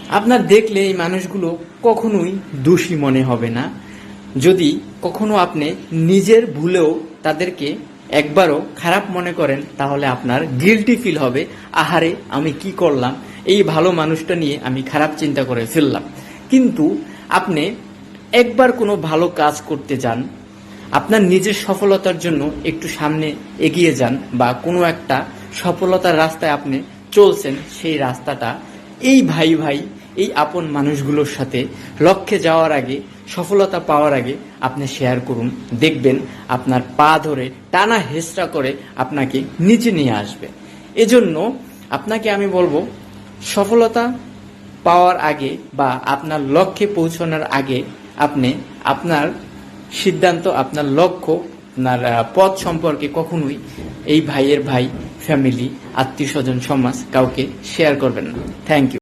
আপনার দেখলে এই মানুষগুলো কখনোই দোষী মনে হবে না। যদি কখনো আপনি নিজের ভুলেও তাদেরকে একবারও খারাপ মনে করেন, তাহলে আপনার গিল্টি ফিল হবে, আহারে আমি কি করলাম, এই ভালো মানুষটা নিয়ে আমি খারাপ চিন্তা করে ফেললাম। কিন্তু আপনি একবার কোনো ভালো কাজ করতে যান, আপনার নিজের সফলতার জন্য একটু সামনে এগিয়ে যান, বা কোনো একটা সফলতার রাস্তায় আপনি চলছেন, সেই রাস্তাটা এই ভাই ভাই এই আপন মানুষগুলোর সাথে লক্ষ্যে যাওয়ার আগে, সফলতা পাওয়ার আগে আপনি শেয়ার করুন। দেখবেন আপনার পা ধরে টানা হেঁচড়া করে আপনাকে নিচে নিয়ে আসবে। এজন্য আপনাকে আমি বলবো, সফলতা পাওয়ার আগে বা আপনার লক্ষ্যে পৌঁছানোর আগে আপনি আপনার সিদ্ধান্ত, আপনার লক্ষ্য, আপনার পথ সম্পর্কে কখনোই এই ভাইয়ের ভাই, ফ্যামিলি, আত্মীয় স্বজন, সমাজ কাউকে শেয়ার করবেন না। Thank you.